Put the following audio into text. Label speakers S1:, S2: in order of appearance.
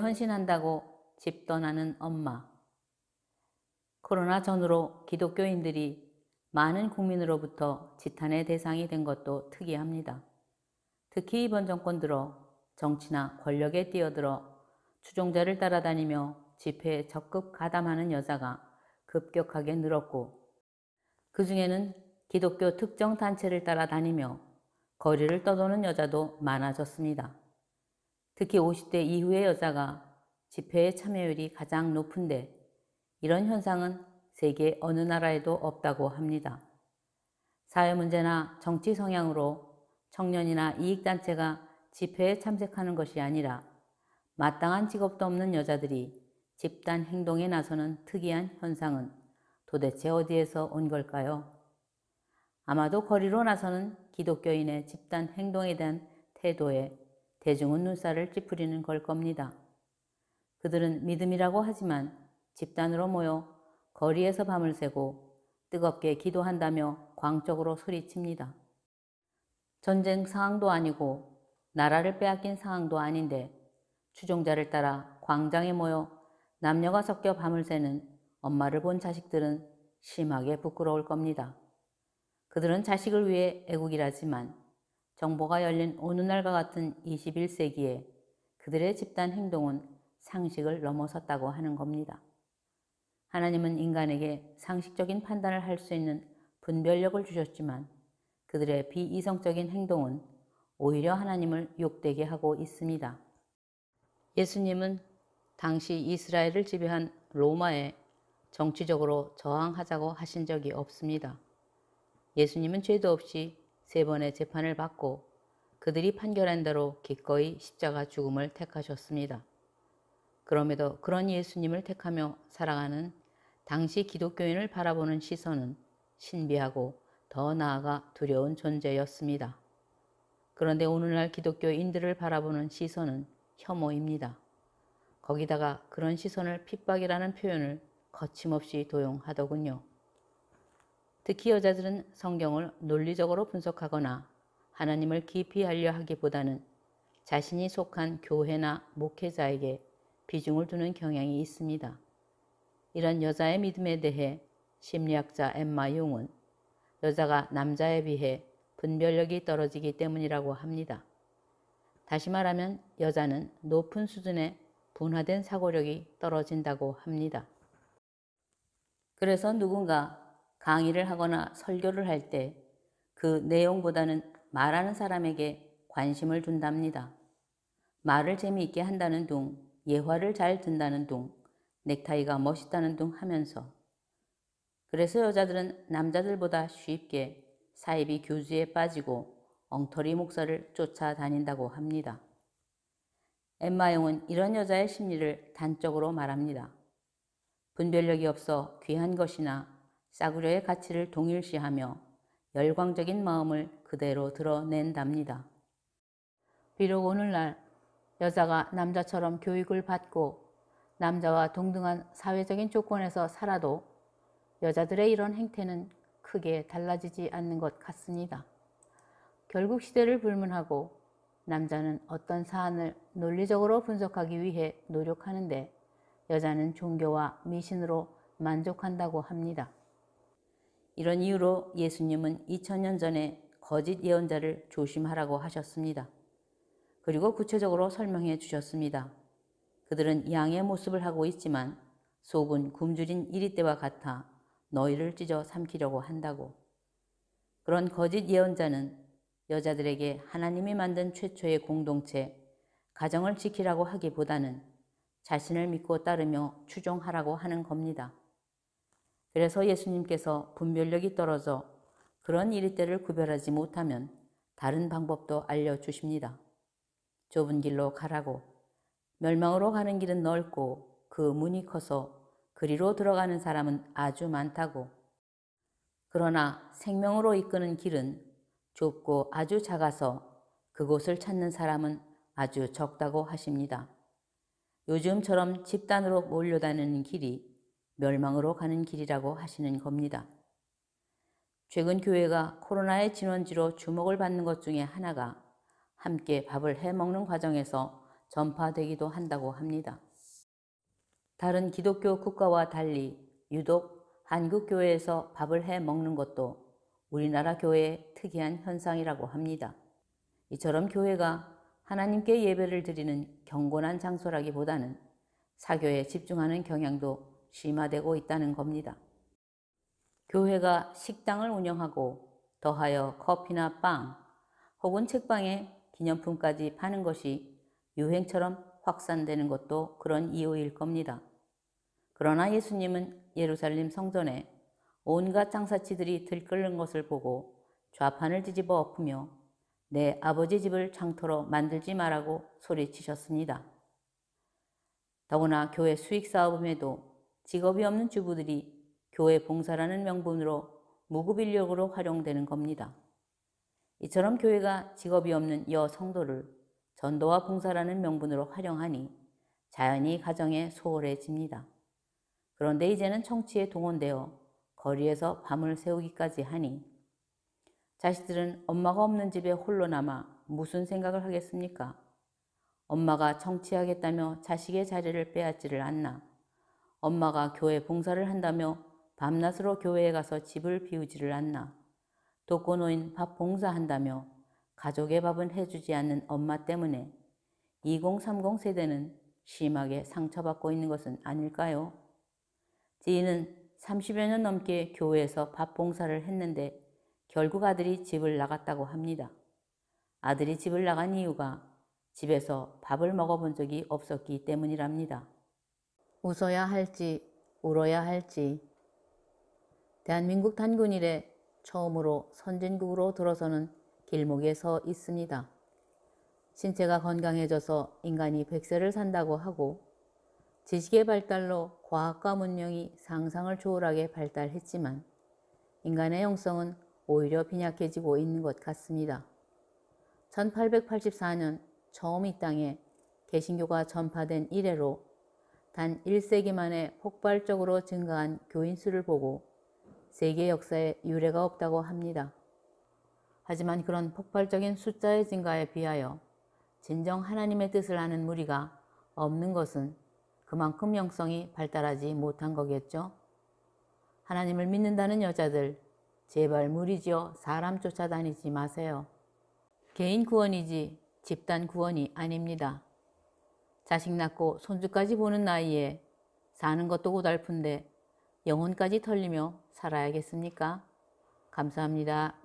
S1: 헌신한다고 집 떠나는 엄마. 코로나 전후로 기독교인들이 많은 국민으로부터 지탄의 대상이 된 것도 특이합니다. 특히 이번 정권 들어 정치나 권력에 뛰어들어 추종자를 따라다니며 집회에 적극 가담하는 여자가 급격하게 늘었고, 그 중에는 기독교 특정 단체를 따라다니며 거리를 떠도는 여자도 많아졌습니다. 특히 50대 이후의 여자가 집회의 참여율이 가장 높은데, 이런 현상은 세계 어느 나라에도 없다고 합니다. 사회 문제나 정치 성향으로 청년이나 이익단체가 집회에 참석하는 것이 아니라 마땅한 직업도 없는 여자들이 집단 행동에 나서는 특이한 현상은 도대체 어디에서 온 걸까요? 아마도 거리로 나서는 기독교인의 집단 행동에 대한 태도에 대중은 눈살을 찌푸리는 걸 겁니다. 그들은 믿음이라고 하지만 집단으로 모여 거리에서 밤을 새고 뜨겁게 기도한다며 광적으로 소리칩니다. 전쟁 상황도 아니고 나라를 빼앗긴 상황도 아닌데 추종자를 따라 광장에 모여 남녀가 섞여 밤을 새는 엄마를 본 자식들은 심하게 부끄러울 겁니다. 그들은 자식을 위해 애국이라지만 정보가 열린 오늘날과 같은 21세기에 그들의 집단 행동은 상식을 넘어섰다고 하는 겁니다. 하나님은 인간에게 상식적인 판단을 할 수 있는 분별력을 주셨지만 그들의 비이성적인 행동은 오히려 하나님을 욕되게 하고 있습니다. 예수님은 당시 이스라엘을 지배한 로마에 정치적으로 저항하자고 하신 적이 없습니다. 예수님은 죄도 없이 3번의 재판을 받고 그들이 판결한 대로 기꺼이 십자가 죽음을 택하셨습니다. 그럼에도 그런 예수님을 택하며 살아가는 당시 기독교인을 바라보는 시선은 신비하고 더 나아가 두려운 존재였습니다. 그런데 오늘날 기독교인들을 바라보는 시선은 혐오입니다. 거기다가 그런 시선을 핍박이라는 표현을 거침없이 도용하더군요. 특히 여자들은 성경을 논리적으로 분석하거나 하나님을 깊이 알려 하기보다는 자신이 속한 교회나 목회자에게 비중을 두는 경향이 있습니다. 이런 여자의 믿음에 대해 심리학자 엠마 융은 여자가 남자에 비해 분별력이 떨어지기 때문이라고 합니다. 다시 말하면 여자는 높은 수준의 분화된 사고력이 떨어진다고 합니다. 그래서 누군가 강의를 하거나 설교를 할 때 그 내용보다는 말하는 사람에게 관심을 둔답니다. 말을 재미있게 한다는 둥, 예화를 잘 든다는 둥, 넥타이가 멋있다는 둥 하면서. 그래서 여자들은 남자들보다 쉽게 사이비 교주에 빠지고 엉터리 목사를 쫓아다닌다고 합니다. 엠마용은 이런 여자의 심리를 단적으로 말합니다. 분별력이 없어 귀한 것이나 싸구려의 가치를 동일시하며 열광적인 마음을 그대로 드러낸답니다. 비록 오늘날 여자가 남자처럼 교육을 받고 남자와 동등한 사회적인 조건에서 살아도 여자들의 이런 행태는 크게 달라지지 않는 것 같습니다. 결국 시대를 불문하고 남자는 어떤 사안을 논리적으로 분석하기 위해 노력하는데 여자는 종교와 미신으로 만족한다고 합니다. 이런 이유로 예수님은 2000년 전에 거짓 예언자를 조심하라고 하셨습니다. 그리고 구체적으로 설명해 주셨습니다. 그들은 양의 모습을 하고 있지만 속은 굶주린 이리떼와 같아 너희를 찢어 삼키려고 한다고. 그런 거짓 예언자는 여자들에게 하나님이 만든 최초의 공동체, 가정을 지키라고 하기보다는 자신을 믿고 따르며 추종하라고 하는 겁니다. 그래서 예수님께서 분별력이 떨어져 그런 이리떼를 구별하지 못하면 다른 방법도 알려주십니다. 좁은 길로 가라고. 멸망으로 가는 길은 넓고 그 문이 커서 그리로 들어가는 사람은 아주 많다고. 그러나 생명으로 이끄는 길은 좁고 아주 작아서 그곳을 찾는 사람은 아주 적다고 하십니다. 요즘처럼 집단으로 몰려다니는 길이 멸망으로 가는 길이라고 하시는 겁니다. 최근 교회가 코로나의 진원지로 주목을 받는 것 중에 하나가 함께 밥을 해 먹는 과정에서 전파되기도 한다고 합니다. 다른 기독교 국가와 달리 유독 한국 교회에서 밥을 해 먹는 것도 우리나라 교회의 특이한 현상이라고 합니다. 이처럼 교회가 하나님께 예배를 드리는 경건한 장소라기보다는 사교에 집중하는 경향도 심화되고 있다는 겁니다. 교회가 식당을 운영하고 더하여 커피나 빵 혹은 책방에 기념품까지 파는 것이 유행처럼 확산되는 것도 그런 이유일 겁니다. 그러나 예수님은 예루살렘 성전에 온갖 장사치들이 들끓는 것을 보고 좌판을 뒤집어 엎으며 내 아버지 집을 장터로 만들지 말라고 소리치셨습니다. 더구나 교회 수익사업임에도 직업이 없는 주부들이 교회 봉사라는 명분으로 무급 인력으로 활용되는 겁니다. 이처럼 교회가 직업이 없는 여성도를 전도와 봉사라는 명분으로 활용하니 자연히 가정에 소홀해집니다. 그런데 이제는 정치에 동원되어 거리에서 밤을 새우기까지 하니 자식들은 엄마가 없는 집에 홀로 남아 무슨 생각을 하겠습니까? 엄마가 정치하겠다며 자식의 자리를 빼앗지를 않나. 엄마가 교회 봉사를 한다며 밤낮으로 교회에 가서 집을 비우지를 않나. 독거노인 밥 봉사한다며 가족의 밥은 해주지 않는 엄마 때문에 2030 세대는 심하게 상처받고 있는 것은 아닐까요? 지인은 30여 년 넘게 교회에서 밥 봉사를 했는데 결국 아들이 집을 나갔다고 합니다. 아들이 집을 나간 이유가 집에서 밥을 먹어본 적이 없었기 때문이랍니다. 웃어야 할지 울어야 할지. 대한민국 단군 이래 처음으로 선진국으로 들어서는 길목에 서 있습니다. 신체가 건강해져서 인간이 100세를 산다고 하고 지식의 발달로 과학과 문명이 상상을 초월하게 발달했지만 인간의 영성은 오히려 빈약해지고 있는 것 같습니다. 1884년 처음 이 땅에 개신교가 전파된 이래로 단 1세기 만에 폭발적으로 증가한 교인 수를 보고 세계 역사에 유례가 없다고 합니다. 하지만 그런 폭발적인 숫자의 증가에 비하여 진정 하나님의 뜻을 아는 무리가 없는 것은 그만큼 영성이 발달하지 못한 거겠죠. 하나님을 믿는다는 여자들, 제발 무리지어 사람 쫓아다니지 마세요. 개인 구원이지 집단 구원이 아닙니다. 자식 낳고 손주까지 보는 나이에 사는 것도 고달픈데 영혼까지 털리며 살아야겠습니까? 감사합니다.